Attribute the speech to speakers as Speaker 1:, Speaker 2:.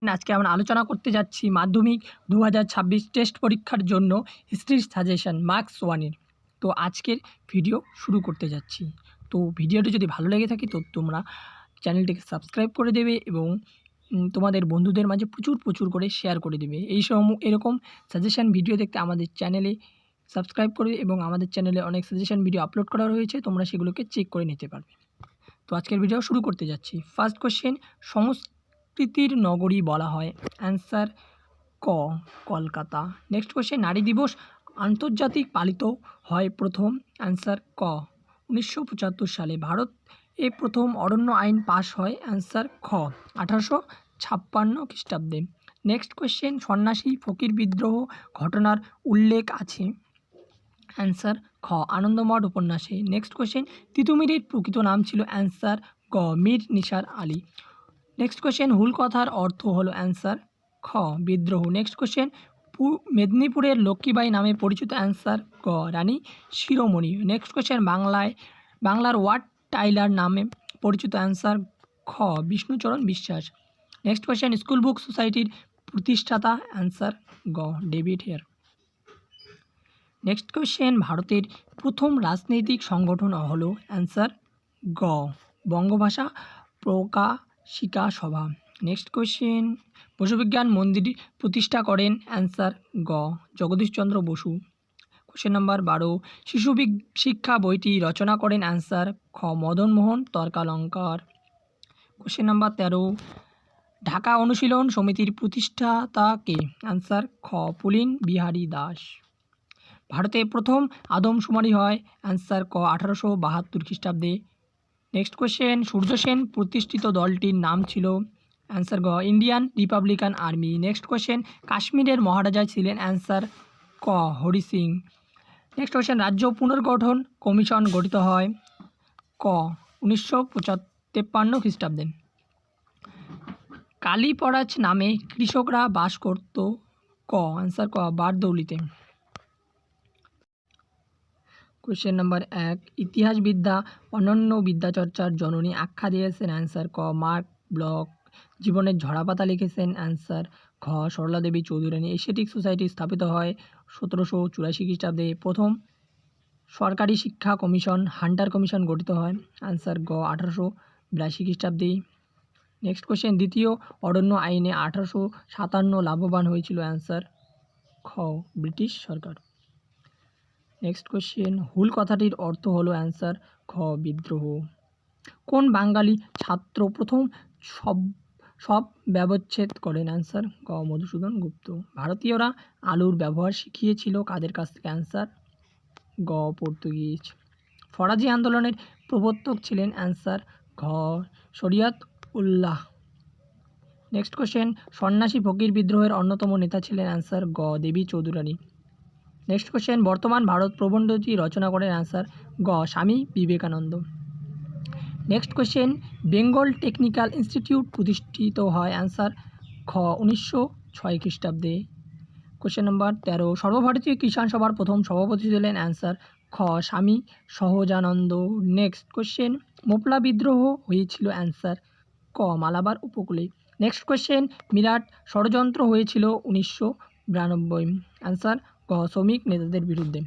Speaker 1: আজকে আমরা আলোচনা করতে যাচ্ছি মাধ্যমিক 2026 টেস্ট পরীক্ষার জন্য হিস্ট্রির সাজেশন মার্কস 1-এর। তো আজকের ভিডিও শুরু করতে যাচ্ছি। তো ভিডিওটি যদি ভালো লেগে থাকে তো তোমরা চ্যানেলটিকে সাবস্ক্রাইব করে দেবে এবং তোমাদের বন্ধুদের মাঝে প্রচুর করে শেয়ার করে দেবে। এরকম সাজেশন ভিডিও দেখতে আমাদের চ্যানেলে সাবস্ক্রাইব করবে এবং আমাদের চ্যানেলে অনেক সাজেশন ভিডিও আপলোড করা রয়েছে, তোমরা সেগুলোকে চেক করে নিতে পারবে। তো আজকের ভিডিও শুরু করতে যাচ্ছি। ফার্স্ট কোশ্চেন, সংস্কৃতির নগরী বলা হয়, অ্যান্সার ক কলকাতা। নেক্সট কোশ্চেন, নারী দিবস আন্তর্জাতিক পালিত হয় প্রথম, অ্যান্সার ক 1975 সালে। ভারত প্রথম অরণ্য আইন পাশ হয়, অ্যান্সার খ 1856 খ্রিস্টাব্দে। নেক্সট কোশ্চেন, সন্ন্যাসী ফকির বিদ্রোহ ঘটনার উল্লেখ আছে, অ্যান্সার খ আনন্দমঠ উপন্যাসে। নেক্সট কোশ্চেন, তিতুমিরের প্রকৃত নাম ছিল, অ্যান্সার গ মীর নিসার আলী। নেক্সট কোশ্চেন, হুল কথার অর্থ হলো, অ্যান্সার খ বিদ্রোহ। নেক্সট কোশ্চেন, মেদিনীপুরের লক্ষ্মীবাঈ নামে পরিচিত, অ্যান্সার গ রানী শিরোমণি। নেক্সট কোশ্চেন, বাংলার ওয়াট টাইলার নামে পরিচিত, অ্যান্সার খ বিষ্ণুচরণ বিশ্বাস। নেক্সট কোশ্চেন, স্কুল বুক সোসাইটির প্রতিষ্ঠাতা, অ্যান্সার গ ডেভিড হেয়ার। নেক্সট কোশ্চেন, ভারতের প্রথম রাজনৈতিক সংগঠন হলো, অ্যান্সার গ বঙ্গভাষা প্রকাশিকা সভা। নেক্সট কোশ্চেন, পশুবিজ্ঞান মন্দির প্রতিষ্ঠা করেন, অ্যান্সার গ জগদীশচন্দ্র বসু। কোশ্চেন নাম্বার 12, শিশু শিক্ষা বইটি রচনা করেন, অ্যান্সার খ মদনমোহন তর্কালঙ্কার। কোশ্চেন নাম্বার 13, ঢাকা অনুশীলন সমিতির প্রতিষ্ঠাতা কে, অ্যান্সার খ পুলিন বিহারী দাস। ভারতে প্রথম আদমশুমারি হয়, অ্যান্সার ক 1872 খ্রিস্টাব্দে। নেক্সট কোশ্চেন, সূর্য সেন প্রতিষ্ঠিত দলটির নাম ছিল, অ্যান্সার গ Indian Republican army. Next question, কাশ্মীরের মহারাজা ছিলেন, অ্যান্সার ক হরি সিং। নেক্সট কোশ্চেন, রাজ্য পুনর্গঠন কমিশন গঠিত হয়, ক 1953 খ্রিস্টাব্দে। কালীপরাজ নামে কৃষকরা বাস করত, ক অ্যান্সার ক বারদৌলিতে। কোশ্চেন নাম্বার 1, ইতিহাসবিদ্যা অনন্য বিদ্যাচর্চার জননী আখ্যা দিয়েছেন, অ্যান্সার ক মার্ক ব্লক। জীবনের ঝরাপাতা লিখেছেন, অ্যান্সার ঘ সরলা দেবী চৌধুরানী। এশিয়াটিক সোসাইটি স্থাপিত হয় 1784 খ্রিস্টাব্দে। প্রথম সরকারি শিক্ষা কমিশন হান্টার কমিশন গঠিত হয়, অ্যান্সার গ 1882 খ্রিস্টাব্দে। নেক্সট কোশ্চেন, দ্বিতীয় অরণ্য আইনে 1857 লাভবান হয়েছিল, অ্যান্সার খ ব্রিটিশ সরকার। নেক্সট কোশ্চেন, হুল কথাটির অর্থ হলো, অ্যান্সার খ বিদ্রোহ। কোন বাঙালি ছাত্র প্রথম সব ব্যবচ্ছেদ করেন, অ্যান্সার গ মধুসূদন গুপ্ত। ভারতীয়রা আলুর ব্যবহার শিখিয়েছিল কাদের কাছ থেকে, অ্যান্সার গ পর্তুগিজ। ফরাজি আন্দোলনের প্রবর্তক ছিলেন, অ্যান্সার ঘ শরিয়ত উল্লাহ। নেক্সট কোশ্চেন, সন্ন্যাসী ফকির বিদ্রোহের অন্যতম নেতা ছিলেন, অ্যান্সার গ দেবী চৌধুরানী। নেক্সট কোশ্চেন, বর্তমান ভারত প্রবন্ধটি রচনা করেন, অ্যান্সার গ Swami Vivekananda. Next question, Bengal technical institute প্রতিষ্ঠিত হয়, অ্যান্সার খ 1906 খ্রিস্টাব্দে। কোশ্চেন নাম্বার 13, সর্বভারতীয় কিষাণ সভার প্রথম সভাপতি ছিলেন, অ্যান্সার খ স্বামী সহজানন্দ। নেক্সট কোশ্চেন, মোপলা বিদ্রোহ হয়েছিল, অ্যান্সার ক মালাবার উপকূলে। নেক্সট কোশ্চেন, মিরাট ষড়যন্ত্র হয়েছিল 1992, অ্যান্সার গ শ্রমিক নেতাদের বিরুদ্ধে।